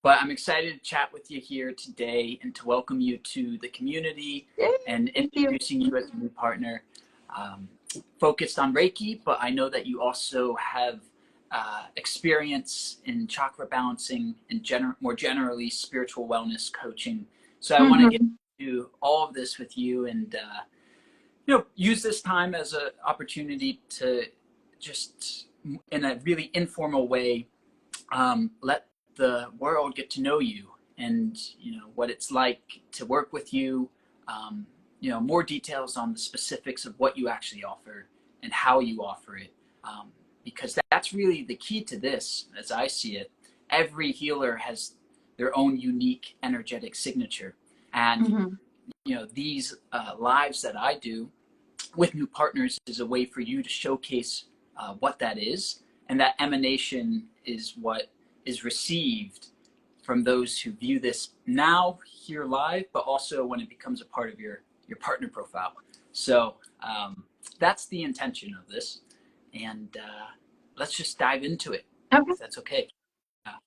But I'm excited to chat with you here today and to welcome you to the community Yay, and thank you. introducing you as a new partner um, focused on Reiki. But I know that you also have experience in chakra balancing and more generally spiritual wellness coaching. So I want to get Hmm. into all of this with you and use this time as an opportunity to just in a really informal way let the world get to know you and what it's like to work with you. um, more details on the specifics of what you actually offer and how you offer it, because that's really the key to this as I see it. Every healer has their own unique energetic signature, and Hmm. these lives that I do with new partners is a way for you to showcase what that is, and that emanation is what is received from those who view this now here live, but also when it becomes a part of your partner profile. So that's the intention of this, and let's just dive into it, Okay. if that's okay.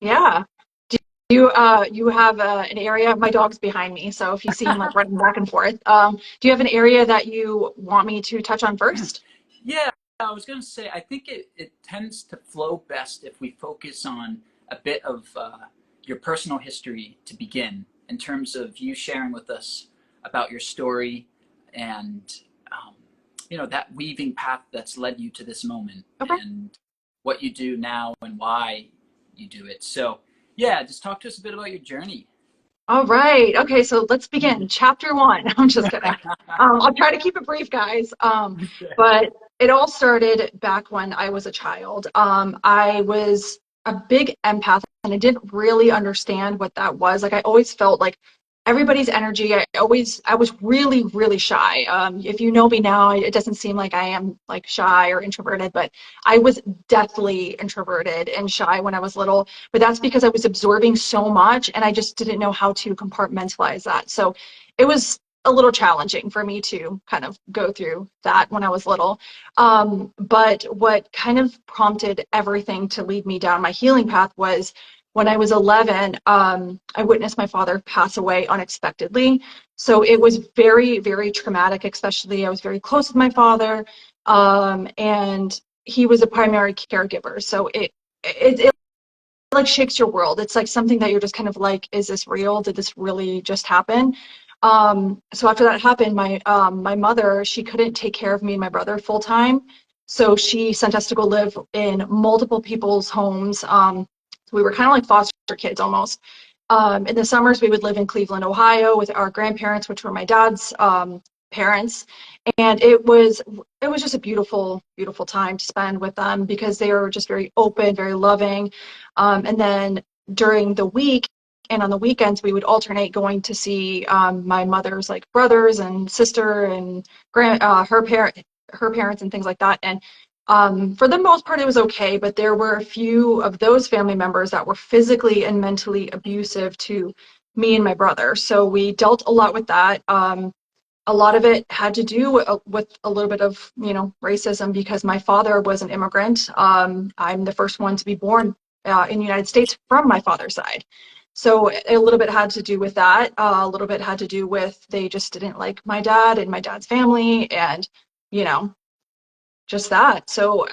Yeah. Do you have an area? My dog's behind me, so if you see him like running back and forth, do you have an area that you want me to touch on first? Yeah, I was going to say, I think it tends to flow best if we focus on a bit of your personal history to begin, in terms of you sharing with us about your story and, um, that weaving path that's led you to this moment Okay. and what you do now and why you do it. So, yeah, just talk to us a bit about your journey. All right. Okay, so let's begin. Chapter one. I'm just kidding. I'll try to keep it brief, guys. But it all started back when I was a child. I was a big empath, and I didn't really understand what that was. Like I always felt like everybody's energy. I was really, really shy. If you know me now, it doesn't seem like I am like shy or introverted, but I was deathly introverted and shy when I was little, but that's because I was absorbing so much and I just didn't know how to compartmentalize that. So it was a little challenging for me to kind of go through that when I was little. But what kind of prompted everything to lead me down my healing path was when I was 11, I witnessed my father pass away unexpectedly. So it was very, very traumatic, especially I was very close with my father, and he was a primary caregiver. So it like shakes your world. It's like something that you're just kind of like, is this real? Did this really just happen? So after that happened, my mother, she couldn't take care of me and my brother full time. So she sent us to go live in multiple people's homes. So we were kind of like foster kids almost. In the summers, we would live in Cleveland, Ohio with our grandparents, which were my dad's parents. And it was just a beautiful, beautiful time to spend with them because they were just very open, very loving. And then during the week and on the weekends, we would alternate going to see my mother's like brothers and sister and her parents and things like that. And for the most part, it was okay, but there were a few of those family members that were physically and mentally abusive to me and my brother. So we dealt a lot with that. A lot of it had to do with a little bit of, racism because my father was an immigrant. I'm the first one to be born in the United States from my father's side. So a little bit had to do with that. A little bit had to do with they just didn't like my dad and my dad's family and, you know, just that. So,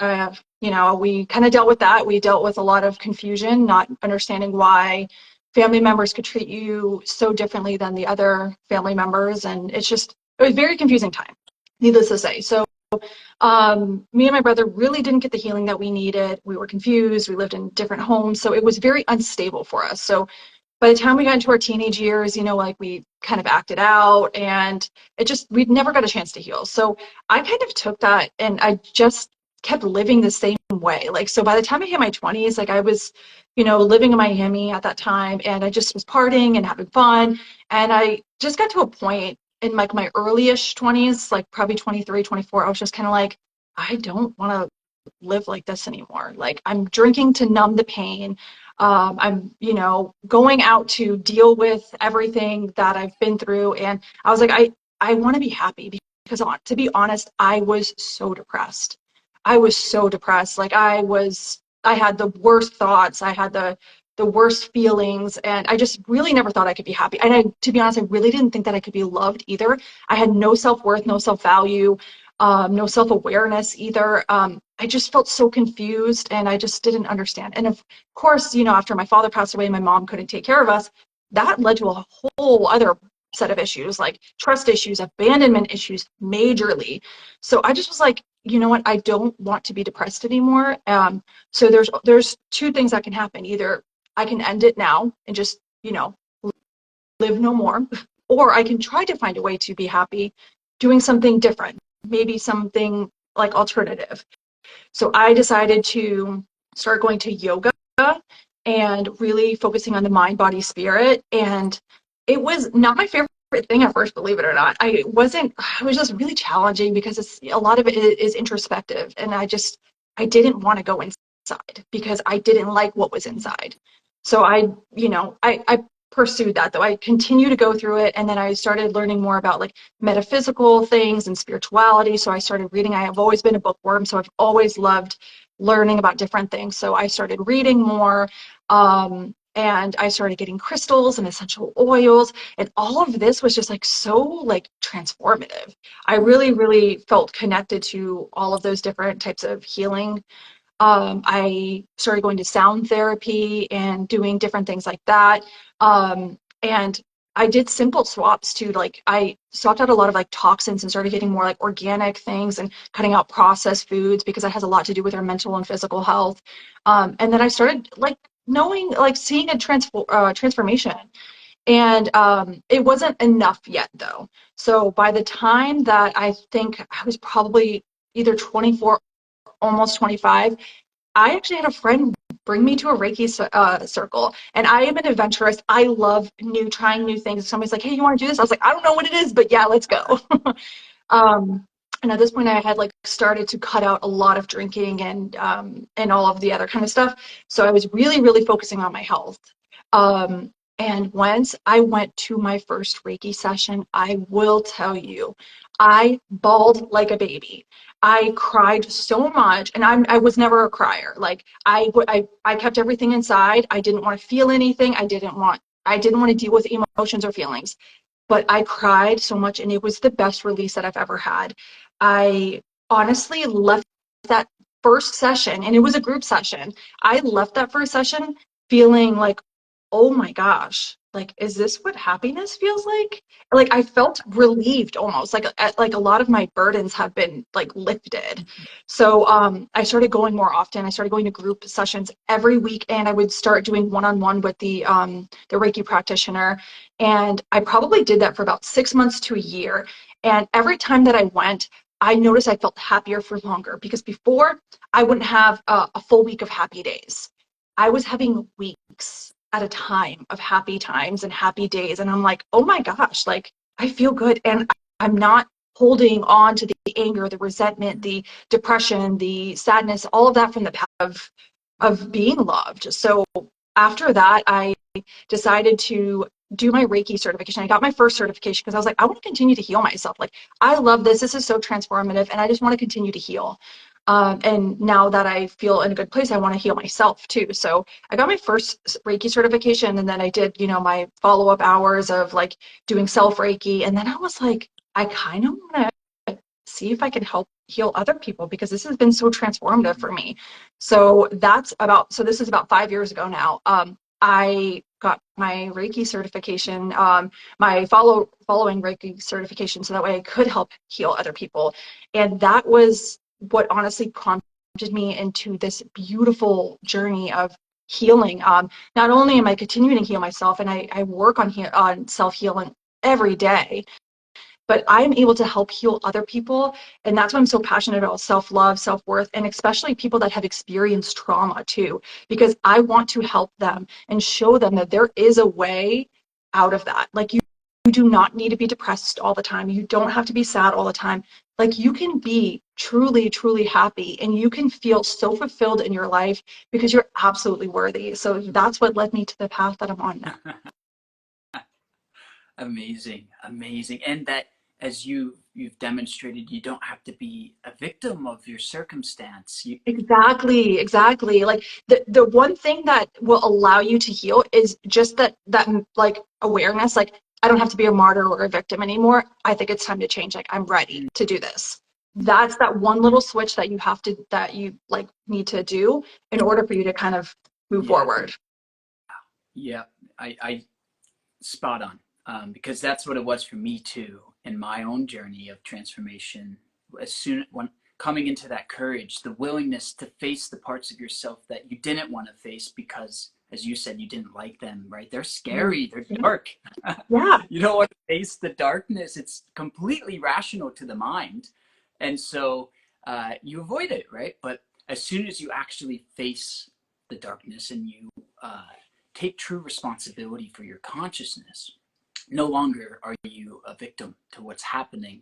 we kind of dealt with that. We dealt with a lot of confusion, not understanding why family members could treat you so differently than the other family members. And it was a very confusing time, needless to say. So, me and my brother really didn't get the healing that we needed. We were confused. We lived in different homes. So it was very unstable for us. So by the time we got into our teenage years, like we kind of acted out and we'd never got a chance to heal. So I kind of took that and I just kept living the same way. Like, so by the time I hit my 20s, like I was, living in Miami at that time and I just was partying and having fun. And I just got to a point in like my early-ish 20s, like probably 23, 24, I was just kind of like, I don't want to live like this anymore. Like I'm drinking to numb the pain. I'm, going out to deal with everything that I've been through. And I was like, I want to be happy because to be honest, I was so depressed. I was so depressed. Like I had the worst thoughts. I had the the worst feelings. And I just really never thought I could be happy. And to be honest, I really didn't think that I could be loved either. I had no self-worth, no self-value, no self-awareness either. I just felt so confused and I just didn't understand. And of course, after my father passed away, my mom couldn't take care of us. That led to a whole other set of issues, like trust issues, abandonment issues, majorly. So I just was like, you know what? I don't want to be depressed anymore. So there's two things that can happen. Either I can end it now and just, live no more, or I can try to find a way to be happy doing something different, maybe something like alternative. So I decided to start going to yoga and really focusing on the mind, body, spirit. And it was not my favorite thing at first, believe it or not. It was just really challenging because a lot of it is introspective. And I didn't want to go inside because I didn't like what was inside. So I pursued that though. I continued to go through it. And then I started learning more about like metaphysical things and spirituality. So I started reading. I have always been a bookworm. So I've always loved learning about different things. So I started reading more. And I started getting crystals and essential oils. And all of this was just like so like transformative. I really, really felt connected to all of those different types of healing. I started going to sound therapy and doing different things like that. And I did simple swaps too. Like I swapped out a lot of like toxins and started getting more like organic things and cutting out processed foods because that has a lot to do with our mental and physical health. And then I started like knowing, like seeing a transformation. And it wasn't enough yet though. So by the time that I think I was probably either 24, almost 25, I actually had a friend bring me to a Reiki circle, and I am an adventurous. I love trying new things. If somebody's like, "Hey, you want to do this?" I was like, "I don't know what it is, but yeah, let's go." um, and at this point, I had like started to cut out a lot of drinking and all of the other kind of stuff. So I was really, really focusing on my health. And once I went to my first Reiki session, I will tell you, I bawled like a baby. I cried so much, and I was never a crier. Like I kept everything inside. I didn't want to feel anything. I didn't want to deal with emotions or feelings. But I cried so much, and it was the best release that I've ever had. I honestly left that first session, and it was a group session. I left that first session feeling like, oh my gosh, like, is this what happiness feels like? Like, I felt relieved almost, like a lot of my burdens have been like lifted. So I started going more often. I started going to group sessions every week, and I would start doing one-on-one with the Reiki practitioner. And I probably did that for about 6 months to a year. And every time that I went, I noticed I felt happier for longer because before I wouldn't have a full week of happy days. I was having weeks at a time of happy times and happy days. And I'm like, oh my gosh, like I feel good. And I'm not holding on to the anger, the resentment, the depression, the sadness, all of that from the past of being loved. So after that, I decided to do my Reiki certification. I got my first certification because I was like, I want to continue to heal myself. Like, I love this. This is so transformative, and I just want to continue to heal. And now that I feel in a good place, I want to heal myself too. So I got my first Reiki certification, and then I did, my follow-up hours of like doing self Reiki. And then I was like, I kind of want to see if I can help heal other people because this has been so transformative for me. So this is about 5 years ago now. I got my Reiki certification, my following Reiki certification, so that way I could help heal other people. And that was what honestly prompted me into this beautiful journey of healing. Not only am I continuing to heal myself, and I work on self-healing every day, but I'm able to help heal other people. And that's why I'm so passionate about self-love, self-worth, and especially people that have experienced trauma too, because I want to help them and show them that there is a way out of that. Like you do not need to be depressed all the time. You don't have to be sad all the time. Like you can be truly, truly happy, and you can feel so fulfilled in your life because you're absolutely worthy. So that's what led me to the path that I'm on now. Amazing, amazing. And that as you've demonstrated, you don't have to be a victim of your circumstance. Exactly. Like the one thing that will allow you to heal is just that like awareness, like I don't have to be a martyr or a victim anymore. I think it's time to change. Like I'm ready to do this. That's that one little switch that you like need to do in order for you to kind of move Yeah, forward. yeah, I spot on, because that's what it was for me too in my own journey of transformation. As soon when coming into that courage, the willingness to face the parts of yourself that you didn't want to face because, as you said, you didn't like them, right? They're scary, they're dark. Yeah, You don't want to face the darkness. It's completely rational to the mind. And so you avoid it, right? But as soon as you actually face the darkness and you uh, take true responsibility for your consciousness, no longer are you a victim to what's happening,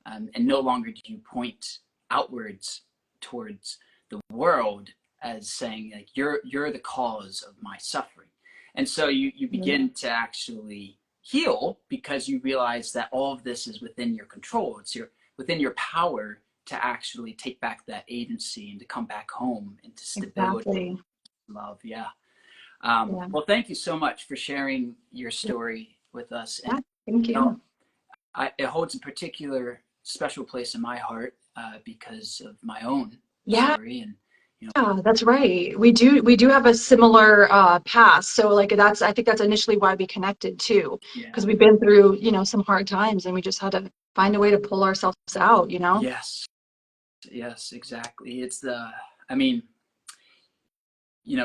and no longer do you point outwards towards the world as saying like you're the cause of my suffering. And so you begin to actually heal because you realize that all of this is within your control. It's within your power to actually take back that agency and to come back home into stability, exactly. love. Yeah. Yeah, Well, thank you so much for sharing your story with us. And yeah. Thank you know, you. it holds a particular special place in my heart because of my own Yeah. story. And you know, Yeah, that's right. We do have a similar past. So like I think that's initially why we connected too, yeah, because we've been through, some hard times and we just had to find a way to pull ourselves out. yes, yes, exactly. It's the, I mean,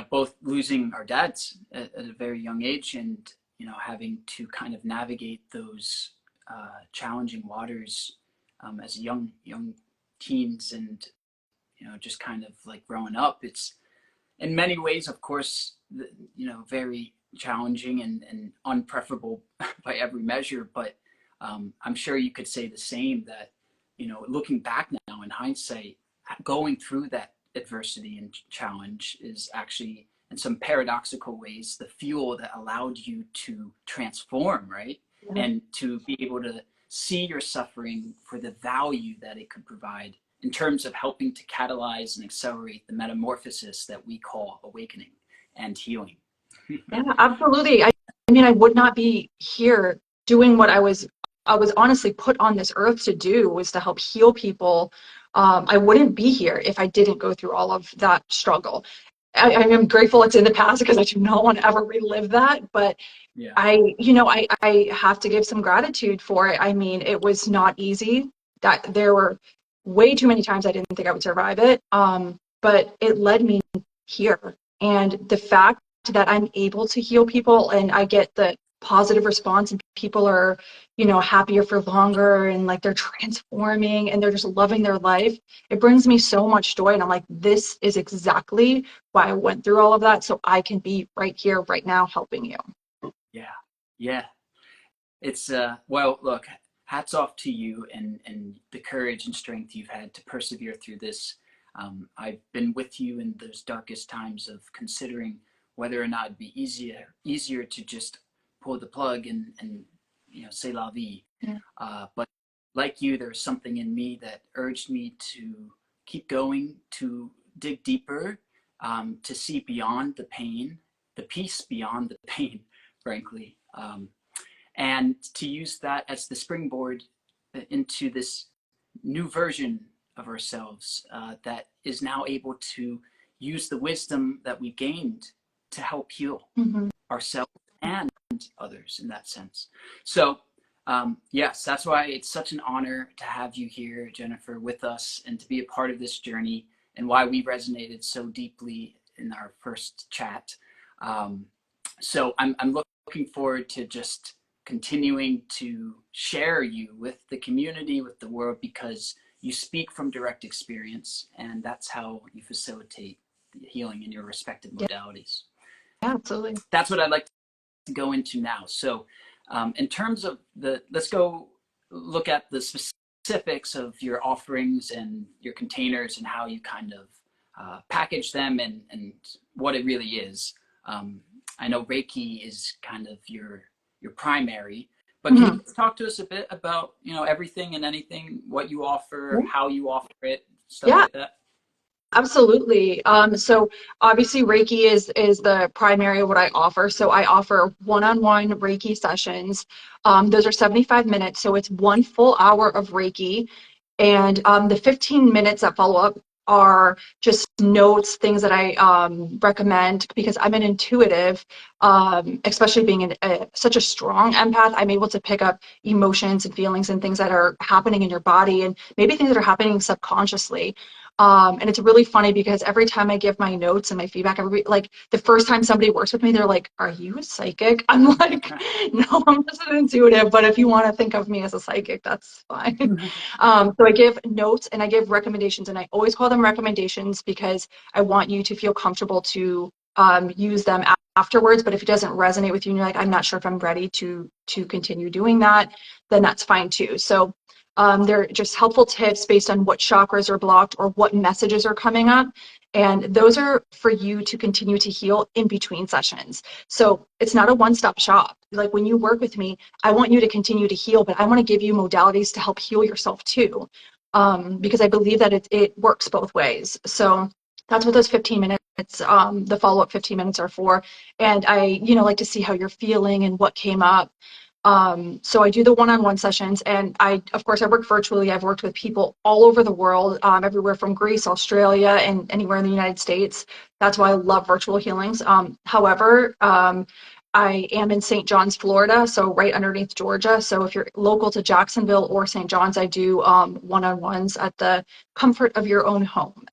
both losing our dads at a very young age and having to kind of navigate those challenging waters as young teens, and just kind of like growing up. It's in many ways, of course, very challenging and unpreferable by every measure. But I'm sure you could say the same that, looking back now in hindsight, going through that adversity and challenge is actually, in some paradoxical ways, the fuel that allowed you to transform, right? Yeah. And to be able to see your suffering for the value that it could provide in terms of helping to catalyze and accelerate the metamorphosis that we call awakening and healing. Yeah, absolutely. I mean, I would not be here doing what I was honestly put on this earth to do, was to help heal people. I wouldn't be here if I didn't go through all of that struggle. I am grateful it's in the past because I do not want to ever relive that. But Yeah. I have to give some gratitude for it. I mean, it was not easy. That there were way too many times I didn't think I would survive it. But it led me here. And the fact that I'm able to heal people and I get the positive response and people are, happier for longer and like they're transforming and they're just loving their life. It brings me so much joy. And I'm like, this is exactly why I went through all of that. So I can be right here, right now, helping you. Yeah. Yeah. It's well, look, hats off to you and the courage and strength you've had to persevere through this. I've been with you in those darkest times of considering whether or not it'd be easier to just pull the plug and say la vie. Yeah. But like you, there was something in me that urged me to keep going, to dig deeper, to see beyond the pain, the peace beyond the pain, frankly. And to use that as the springboard into this new version of ourselves that is now able to use the wisdom that we gained to help heal Mm-hmm. ourselves and others in that sense. So, yes, that's why it's such an honor to have you here, Jennifer, with us and to be a part of this journey, and why we resonated so deeply in our first chat. So I'm looking forward to just continuing to share you with the community, with the world, because you speak from direct experience, and that's how you facilitate the healing in your respective Yeah, modalities. yeah, absolutely. That's what I'd like to go into now. So, in terms of let's go look at the specifics of your offerings and your containers and how you kind of package them and what it really is. I know Reiki is kind of your primary, But can you talk to us a bit about, everything and anything, what you offer, how you offer it, stuff Yeah. like that? Absolutely. So obviously Reiki is the primary of what I offer. So I offer one-on-one Reiki sessions. Those are 75 minutes, so it's 1 full hour of Reiki. And the 15 minutes that follow up are just notes, things that I recommend because I'm an intuitive, especially being such a strong empath. I'm able to pick up emotions and feelings and things that are happening in your body and maybe things that are happening subconsciously. And it's really funny because every time I give my notes and my feedback, like the first time somebody works with me, they're like, "Are you a psychic?" I'm like, "No, I'm just an intuitive, but if you want to think of me as a psychic, that's fine." So I give notes and I give recommendations, and I always call them recommendations because I want you to feel comfortable to use them afterwards. But if it doesn't resonate with you and you're like, "I'm not sure if I'm ready to continue doing that," then that's fine too. So they're just helpful tips based on what chakras are blocked or what messages are coming up. And those are for you to continue to heal in between sessions. So it's not a one-stop shop. Like when you work with me, I want you to continue to heal, but I want to give you modalities to help heal yourself too, because I believe that it works both ways. So that's what those 15 minutes, the follow-up 15 minutes are for. And I, like to see how you're feeling and what came up. So I do the one-on-one sessions, and of course, I work virtually. I've worked with people all over the world, everywhere from Greece, Australia, and anywhere in the United States. That's why I love virtual healings. However, I am in St. John's, Florida, so right underneath Georgia. So if you're local to Jacksonville or St. John's, I do one-on-ones at the comfort of your own home.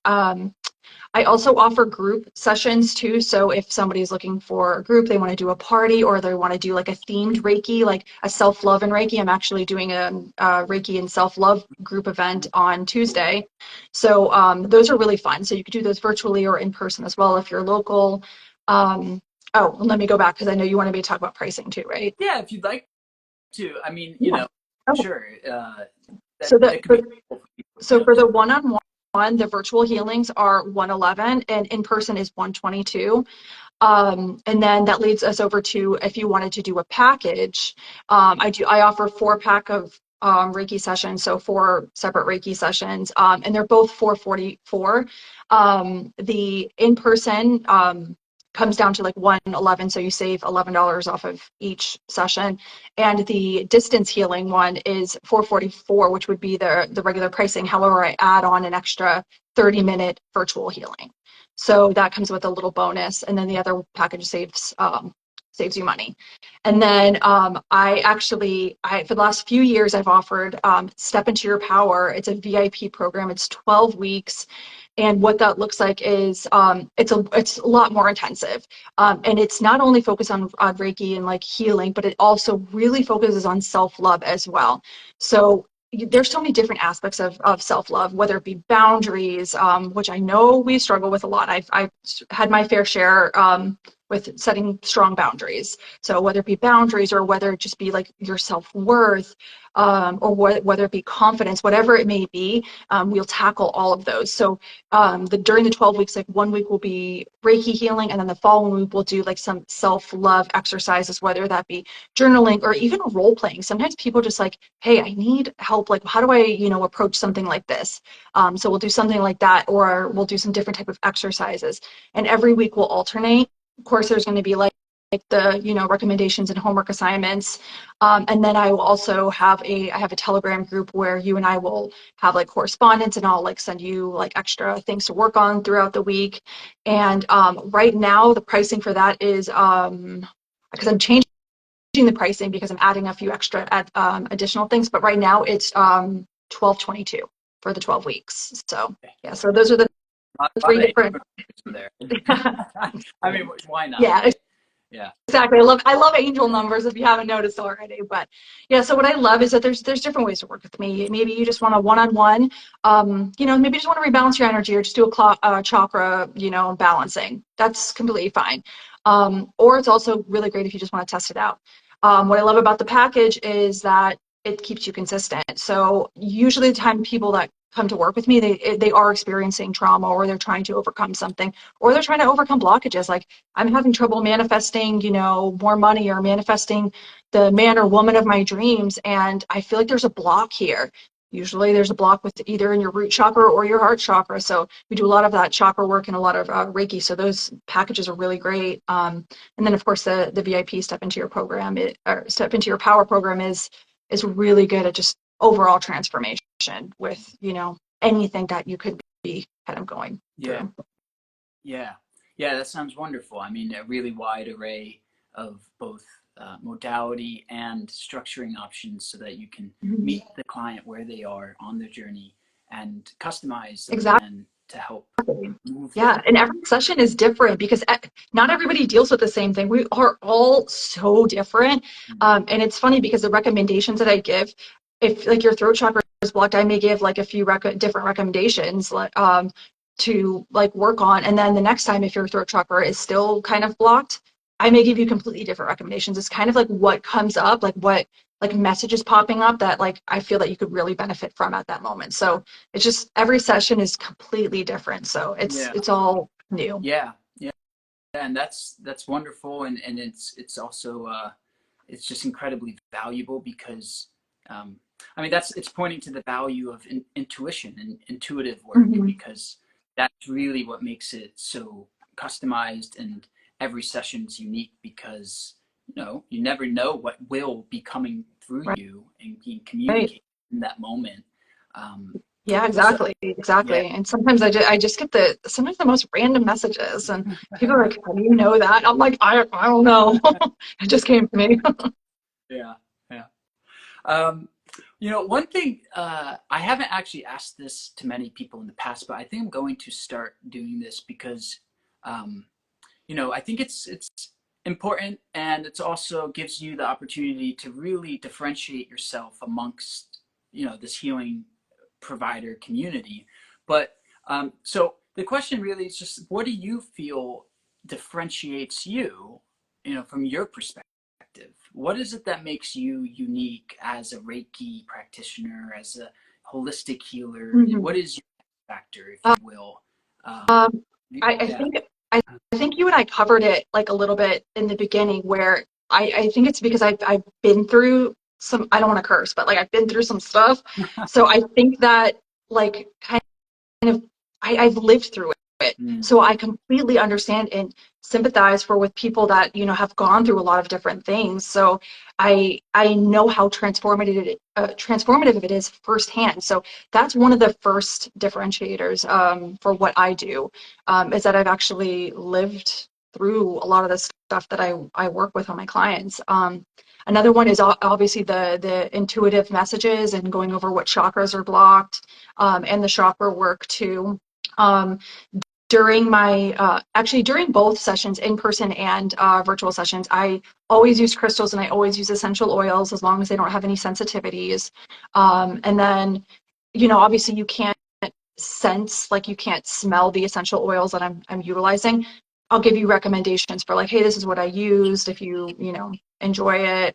I also offer group sessions too. So if somebody's looking for a group, they want to do a party or they want to do like a themed Reiki, like a self-love and Reiki. I'm actually doing a Reiki and self-love group event on Tuesday. So those are really fun. So you could do those virtually or in person as well if you're local. Oh, let me go back because I know you wanted me to talk about pricing too, right? Yeah, if you'd like to. I mean, Okay. sure. So That could be helpful for people to So know for the too. one-on-one, the virtual healings are 111 and in person is 122. And then that leads us over to if you wanted to do a package, I offer 4 pack of Reiki sessions, so 4 separate Reiki sessions, and they're both 444. The in-person comes down to like 111, so you save $11 off of each session. And the distance healing one is 444, which would be the regular pricing. However, I add on an extra 30-minute virtual healing. So that comes with a little bonus, and then the other package saves you money. And then for the last few years, I've offered Step Into Your Power. It's a VIP program. It's 12 weeks. And what that looks like is it's a lot more intensive. And it's not only focused on Reiki and like healing, but it also really focuses on self-love as well. So there's so many different aspects of self-love, whether it be boundaries, which I know we struggle with a lot. I've had my fair share with setting strong boundaries. So whether it be boundaries or whether it just be like your self-worth, or whether it be confidence, whatever it may be, we'll tackle all of those. So during the 12 weeks, like 1 week will be Reiki healing, and then the following week we'll do like some self-love exercises, whether that be journaling or even role playing. Sometimes people just like, "Hey, I need help. Like, how do I, approach something like this?" So we'll do something like that, or we'll do some different type of exercises. And every week we'll alternate. Of course, there's going to be like the recommendations and homework assignments, and then I will also have I have a Telegram group where you and I will have like correspondence, and I'll like send you like extra things to work on throughout the week. And right now the pricing for that is because I'm changing the pricing because I'm adding a few extra additional things, but right now it's $12.22 for the 12 weeks. So yeah, so those are the three different there. I mean, why not? yeah, Right? Yeah. exactly. I love angel numbers if you haven't noticed already. But yeah, so what I love is that there's different ways to work with me. Maybe you just want a one-on-one, maybe you just want to rebalance your energy or just do a chakra, balancing. That's completely fine. Or it's also really great if you just want to test it out. What I love about the package is that it keeps you consistent. So usually the time people that come to work with me, they are experiencing trauma, or they're trying to overcome something, or they're trying to overcome blockages. Like, I'm having trouble manifesting, more money, or manifesting the man or woman of my dreams, and I feel like there's a block here. Usually there's a block with either in your root chakra or your heart chakra. So we do a lot of that chakra work and a lot of Reiki. So those packages are really great. And then of course the VIP step into your program, or step into your power program is really good at just overall transformation with, anything that you could be kind of going through. Yeah. Yeah, that sounds wonderful. I mean, a really wide array of both modality and structuring options so that you can meet the client where they are on their journey and customize the Exactly. plan to help move Yeah, them. and every session is different because not everybody deals with the same thing. We are all so different. And it's funny because the recommendations that I give, if like your throat chakra is blocked, I may give like a few different recommendations to like work on. And then the next time, if your throat chakra is still kind of blocked, I may give you completely different recommendations. It's kind of like what comes up, like what like messages popping up that like I feel that you could really benefit from at that moment. So it's just every session is completely different. So Yeah. it's all new. Yeah. Yeah. And that's wonderful. And it's also it's just incredibly valuable because I mean it's pointing to the value of intuition and intuitive work because that's really what makes it so customized, and every session's unique because you never know what will be coming through Right. you and being Right. communicated in that moment. Um, Yeah, so yeah. exactly. And sometimes I just get sometimes the most random messages, and people are like, how do you know that? I'm like, I don't know. It just came to me. Yeah. Yeah. One thing I haven't actually asked this to many people in the past, but I think I'm going to start doing this because, um, I think it's important, and it's also gives you the opportunity to really differentiate yourself amongst this healing provider community. But so the question really is just, what do you feel differentiates you, from your perspective? What is it that makes you unique as a Reiki practitioner, as a holistic healer? Mhm. What is your factor, if you will? Um, Um, I yeah. think I think you and I covered it like a little bit in the beginning, where I think it's because I've been through some, I don't want to curse, but like I've been through some stuff. So I think that like kind of I've lived through it. Mm, So I completely understand and sympathize for with people that, have gone through a lot of different things. So I know how transformative it is firsthand. So that's one of the first differentiators for what I do, is that I've actually lived through a lot of the stuff that I work with on my clients. Another one is obviously the intuitive messages and going over what chakras are blocked, and the chakra work too. Um, during both sessions, in person and virtual sessions, I always use crystals and I always use essential oils as long as they don't have any sensitivities. And then, obviously you can't sense, like you can't smell the essential oils that I'm utilizing. I'll give you recommendations for like, hey, this is what I used if you enjoy it.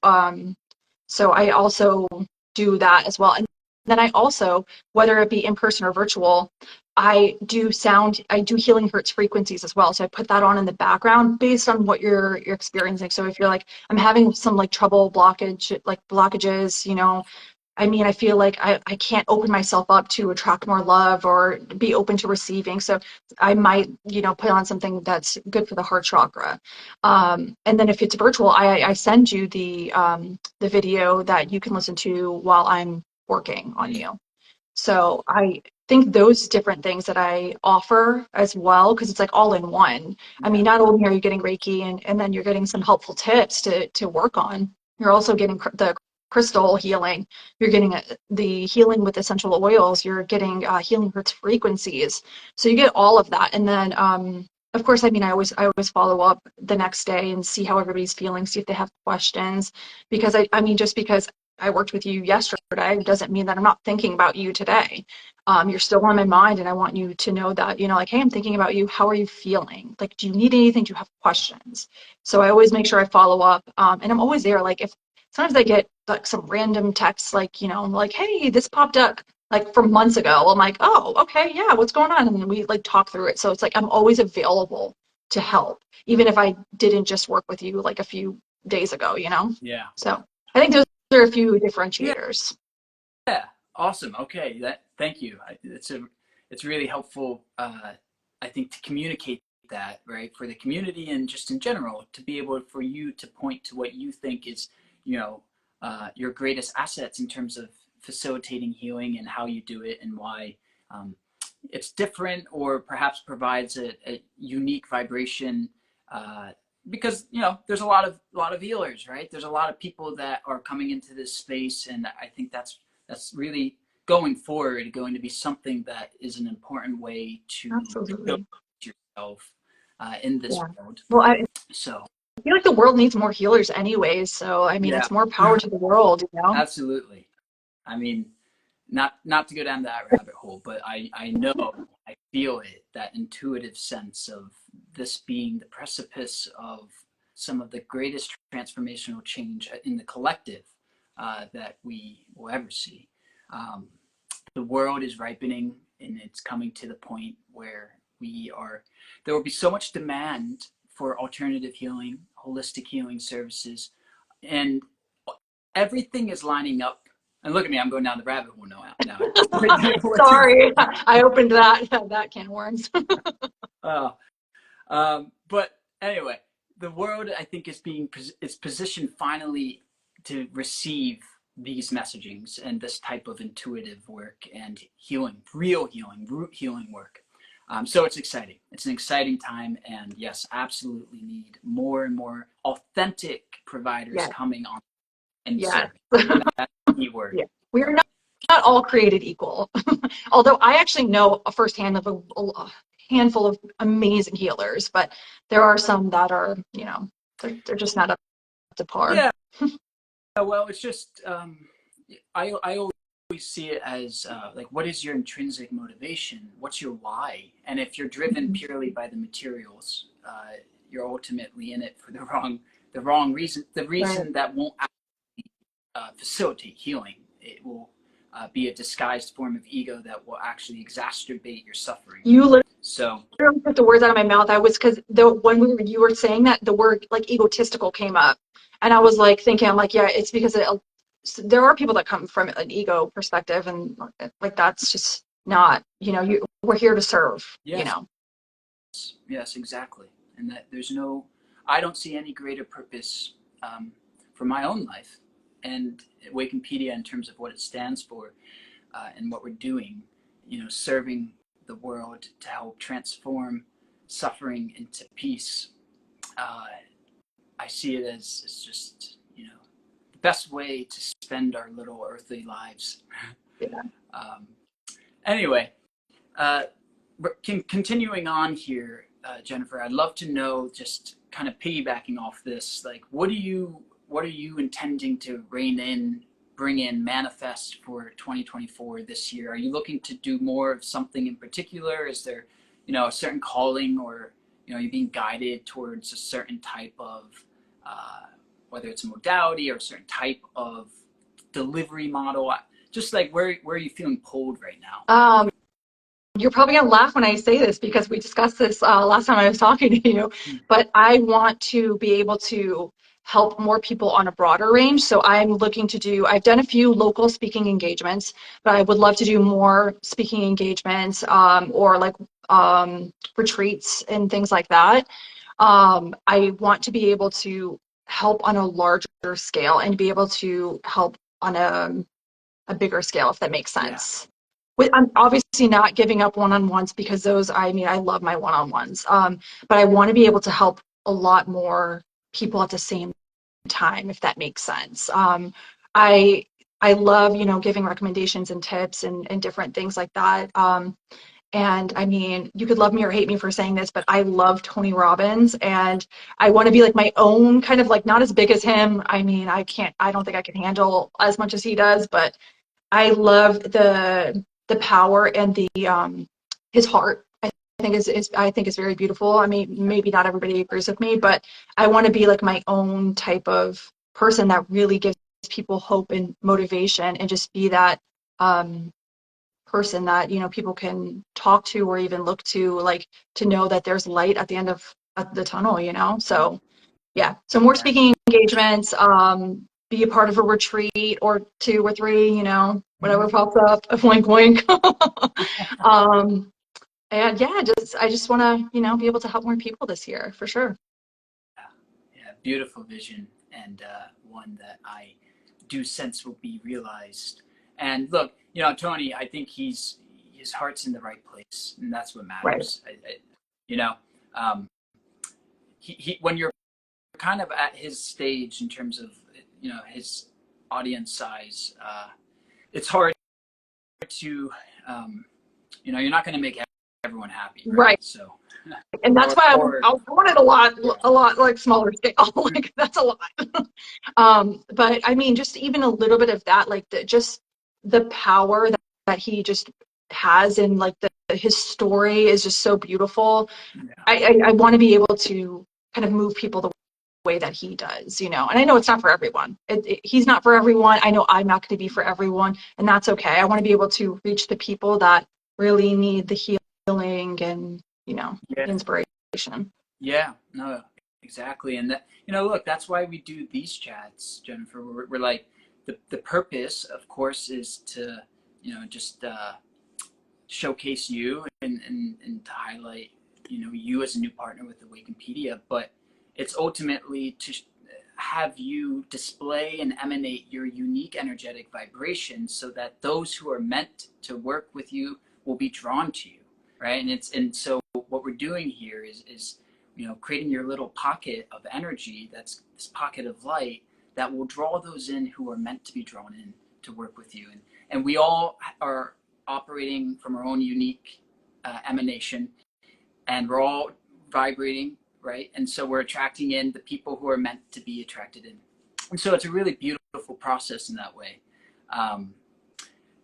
So I also do that as well. And then I also, whether it be in person or virtual, I do healing hertz frequencies as well. So I put that on in the background based on what you're experiencing. So if you're like, I'm having some like trouble blockages, I mean, I feel like I can't open myself up to attract more love or be open to receiving. So I might, put on something that's good for the heart chakra. And then if it's virtual, I send you the video that you can listen to while I'm working on mm, you. So I think those different things that I offer as well, because it's like all in one. I yeah. mean, not only are you getting Reiki and then you're getting some helpful tips to work on, you're also getting the crystal healing. You're getting the healing with essential oils. You're getting healing with frequencies. So you get all of that. And then, of course, I mean, I always follow up the next day and see how everybody's feeling, see if they have questions. Because I mean, just because I worked with you yesterday doesn't mean that I'm not thinking about you today. You're still on my mind, and I want you to know that, like, hey, I'm thinking about you. How are you feeling? Like, do you need anything? Do you have questions? So I always make sure I follow up, and I'm always there. Like, if sometimes I get like some random texts, like, like, hey, this popped up. like from months ago. I'm like, oh, okay, yeah, what's going on? And then we like talk through it. So it's like I'm always available to help, even if I didn't just work with you like a few days ago, you know? Yeah. So I think those are a few Yeah. differentiators. Yeah. Awesome. Okay. Thank you. It's really helpful, I think, to communicate that, right, for the community and just in general, to be able for you to point to what you think is, you know, your greatest assets in terms of facilitating healing and how you do it and why um, it's different or perhaps provides a unique vibration. Because there's a lot of healers, right? There's a lot of people that are coming into this space, and I think that's really going forward going to be something that is an important way to show Absolutely. yourself in this Yeah. world. Well, I So feel like the world needs more healers anyways. So, I mean, yeah, it's more power to the world, you know? absolutely. I mean, not to go down that rabbit hole, but I know, I feel it, that intuitive sense of this being the precipice of some of the greatest transformational change in the collective that we will ever see. Um, the world is ripening and it's coming to the point where there will be so much demand for alternative healing, holistic healing services, and everything is lining up. And look at me, I'm going down the rabbit hole now. Sorry, I opened that can of worms. uh, but anyway, the world, I think, is positioned finally to receive these messagings and this type of intuitive work and healing, real healing, root healing work. So it's exciting. It's an exciting time, and yes, absolutely need more and more authentic providers Yes, coming on and yes. serving. That's the key word. Yeah. We are So not all created equal. Although I actually know firsthand of a handful of amazing healers, but there are some that are, they're just not up to par. yeah, well, it's just I always see it as like, what is your intrinsic motivation? What's your why? And if you're driven Mhm. purely by the materials, you're ultimately in it for the wrong reason. The Right. reason that won't actually facilitate healing. It will be a disguised form of ego that will actually exacerbate your suffering. You So literally took the words out of my mouth. I was because when you were saying that, the word like egotistical came up, and I was like thinking, I'm like, yeah, it's because there are people that come from an ego perspective, and like that's just not, we're here to serve, yes, yes, exactly. And that I don't see any greater purpose for my own life and Awakenpedia in terms of what it stands for and what we're doing, serving the world to help transform suffering into peace. Uh, I see it as just, the best way to spend our little earthly lives. Yeah. Um, anyway, uh, continuing on here, Jennifer, I'd love to know, just kind of piggybacking off this, like, what are you intending to bring in, manifest for 2024 this year? Are you looking to do more of something in particular? Is there, a certain calling, or you're being guided towards a certain type of, uh, whether it's a modality or a certain type of delivery model? Just like, where are you feeling pulled right now? Um, you're probably gonna laugh when I say this because we discussed this last time I was talking to you, but I want to be able to help more people on a broader range. So I've done a few local speaking engagements, but I would love to do more speaking engagements or like retreats and things like that. I want to be able to help on a larger scale and be able to help on a bigger scale, if that makes Yeah. sense. I'm obviously not giving up one-on-ones because those, I mean, I love my one-on-ones. But I want to be able to help a lot more people at the same time, if that makes sense. I I love, giving recommendations and tips and different things like that. And I mean, you could love me or hate me for saying this, but I love Tony Robbins, and I want to be like my own kind of like, not as big as him. I mean, I don't think I can handle as much as he does, but I love the power and the his heart. I think is very beautiful. I mean, maybe not everybody agrees with me, but I want to be like my own type of person that really gives people hope and motivation and just be that person that, people can talk to or even look to, like, to know that there's light at the end of the tunnel. So yeah, so more Yeah. speaking engagements, be a part of a retreat or 2 or 3, whatever pops up, wink, wink. um, and yeah, I just want to, be able to help more people this year for sure. Yeah, beautiful vision, and one that I do sense will be realized. And look, Tony, I think his heart's in the right place, and that's what Right. matters. You know, um, he when you're kind of at his stage in terms of his audience size, it's hard to you're not going to make everyone happy, right? Right. So, And that's why or I wanted yeah, a lot like smaller scale. Like that's a lot. But I mean, just even a little bit of that, like just the power that he just has, and like his story is just so beautiful. yeah, I want to be able to kind of move people the way that he does, And I know it's not for everyone. He's not for everyone. I know I'm not going to be for everyone, and that's okay. I want to be able to reach the people that really need the healing and, yeah, inspiration. yeah. No, exactly. And that look, that's why we do these chats, Jennifer. We're like the purpose, of course, is to just showcase you and to highlight you as a new partner with Awakenpedia, but it's ultimately to have you display and emanate your unique energetic vibration so that those who are meant to work with you will be drawn to you, right? And so what we're doing here is creating your little pocket of energy, that's this pocket of light that will draw those in who are meant to be drawn in to work with you. And we all are operating from our own unique emanation, and we're all vibrating, right? And so we're attracting in the people who are meant to be attracted in. And so it's a really beautiful process in that way. Um,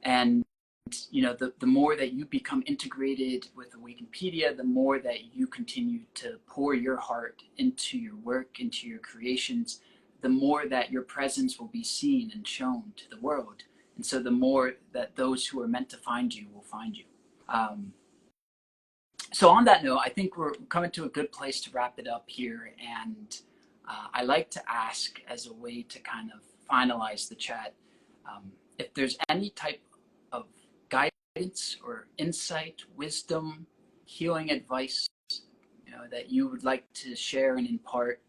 and the more that you become integrated with Awakenpedia, the more that you continue to pour your heart into your work, into your creations, the more that your presence will be seen and shown to the world. And so the more that those who are meant to find you will find you. Um, so on that note, I think we're coming to a good place to wrap it up here. And I like to ask, as a way to kind of finalize the chat, if there's any type of guidance or insight, wisdom, healing advice, that you would like to share and impart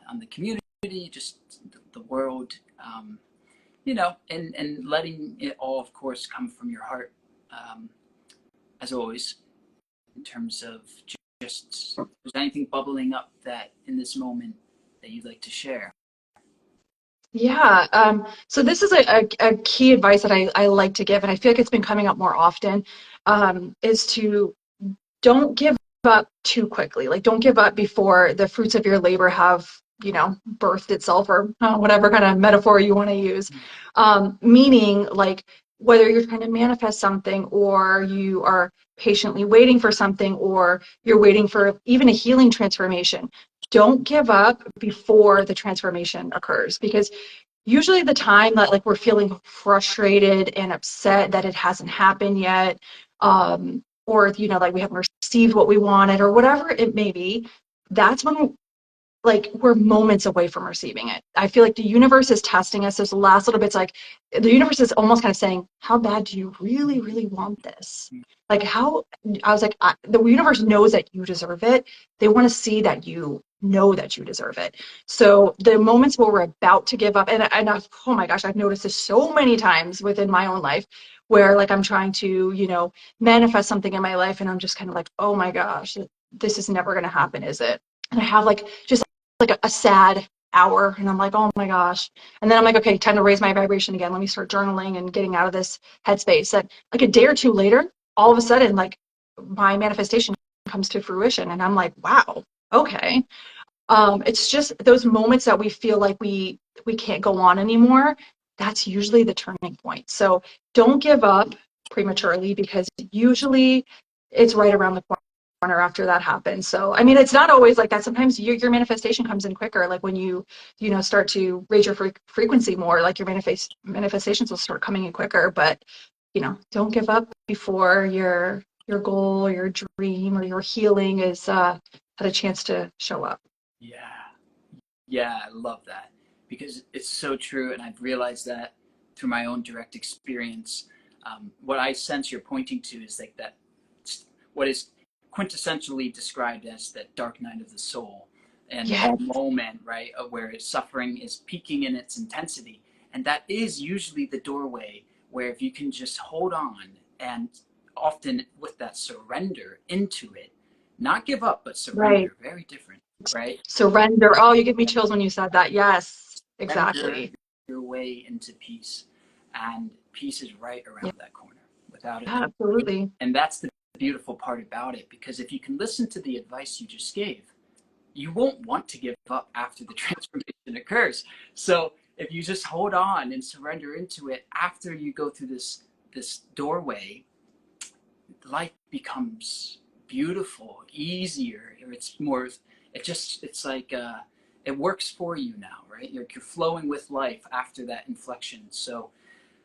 on the community, just the world, and letting it all, of course, come from your heart, as always, in terms of just if there's anything bubbling up that in this moment that you'd like to share. Yeah. So this is a key advice that I like to give, and I feel like it's been coming up more often, is to don't give up too quickly. Like, don't give up before the fruits of your labor have, birthed itself, or whatever kind of metaphor you want to use. Meaning, like, whether you're trying to manifest something, or you are patiently waiting for something, or you're waiting for even a healing transformation, don't give up before the transformation occurs, because usually the time that, like, we're feeling frustrated and upset that it hasn't happened yet, or like we haven't received what we wanted, or whatever it may be, that's when, like, we're moments away from receiving it. I feel like the universe is testing us. Those last little bits, like, the universe is almost kind of saying, how bad do you really, really want this? Like, I was like, the universe knows that you deserve it. They want to see that you know that you deserve it. So the moments where we're about to give up, and oh my gosh, I've noticed this so many times within my own life, where, like, I'm trying to, manifest something in my life, and I'm just kind of like, oh my gosh, this is never going to happen, is it? And I have, like, just like a sad hour, and I'm like, oh my gosh. And then I'm like, okay, time to raise my vibration again. Let me start journaling and getting out of this headspace. And like a day or two later, all of a sudden, like, my manifestation comes to fruition, and I'm like, wow, okay. It's just those moments that we feel like we can't go on anymore. That's usually the turning point. So don't give up prematurely, because usually it's right around the corner after that happens. So I mean, it's not always like that. Sometimes your manifestation comes in quicker. Like when you start to raise your frequency more, like your manifestations will start coming in quicker. But don't give up before your goal or your dream or your healing is had a chance to show up. Yeah, I love that because it's so true, and I've realized that through my own direct experience. What I sense you're pointing to is like that, what is quintessentially described as that dark night of the soul, and Yes. that moment, right, of where suffering is peaking in its intensity, and that is usually the doorway where if you can just hold on, and often with that surrender into it, not give up, but surrender, Right. very different, right? Surrender. Oh, you give me chills when you said that. Yes, Surrender exactly. your way into peace, and peace is right Yeah, around that corner, without a doubt. absolutely. And that's the beautiful part about it, because if you can listen to the advice you just gave, you won't want to give up after the transformation occurs. So if you just hold on and surrender into it after you go through this doorway, life becomes beautiful, easier. It's more, it's like, it works for you now, right? You're flowing with life after that inflection. So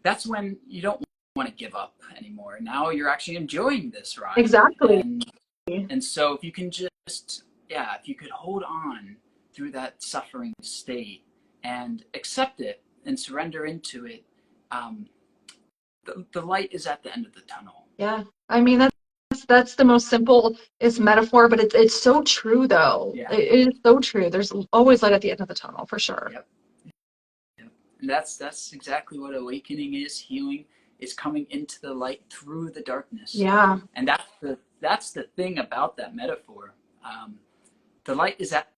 that's when you don't want to give up anymore. Now you're actually enjoying this ride. Exactly. And so if you can just, yeah, if you could hold on through that suffering state and accept it and surrender into it, um, the light is at the end of the tunnel. Yeah. I mean, that's the most simple is metaphor, but it's so true though. Yeah. It is so true. There's always light at the end of the tunnel for sure. Yep. Yep. And that's exactly what awakening is. Healing is coming into the light through the darkness. Yeah. And that's the thing about that metaphor. The light is at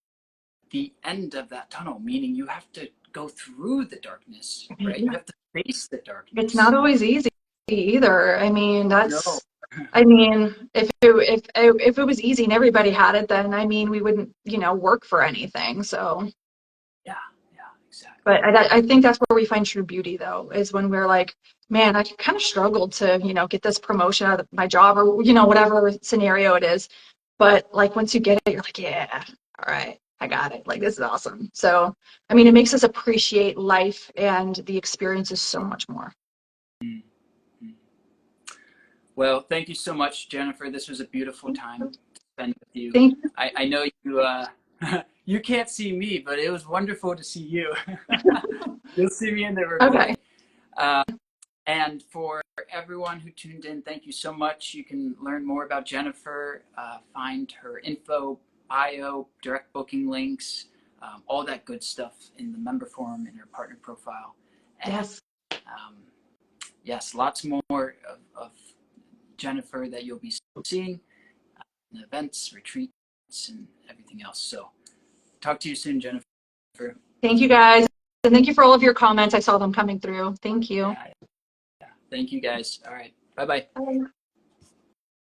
the end of that tunnel, meaning you have to go through the darkness, right? You Yeah. have to face the It's darkness. not always easy either. I mean, No. if it was easy and everybody had it, then I mean, we wouldn't, work for anything. So, Yeah, yeah, exactly. but I think that's where we find true beauty though, is when we're like, man, I kind of struggled to, get this promotion out of my job or, whatever scenario it is. But like once you get it, you're like, yeah, all right, I got it. Like this is awesome. So, I mean, it makes us appreciate life and the experiences so much more. Mm-hmm. Well, thank you so much, Jennifer. This was a beautiful time to spend with you. Thank you. I know you you can't see me, but it was wonderful to see you. You'll see me in the Okay. recording. And for everyone who tuned in, thank you so much. You can learn more about Jennifer, find her info, bio, direct booking links, all that good stuff in the member forum in her partner profile. And Yes. yes, lots more of Jennifer that you'll be seeing in events, retreats, and everything else. So talk to you soon, Jennifer. Thank you guys. And thank you for all of your comments. I saw them coming through. Thank you. Yeah, yeah. Thank you guys. All right. Bye-bye. Bye.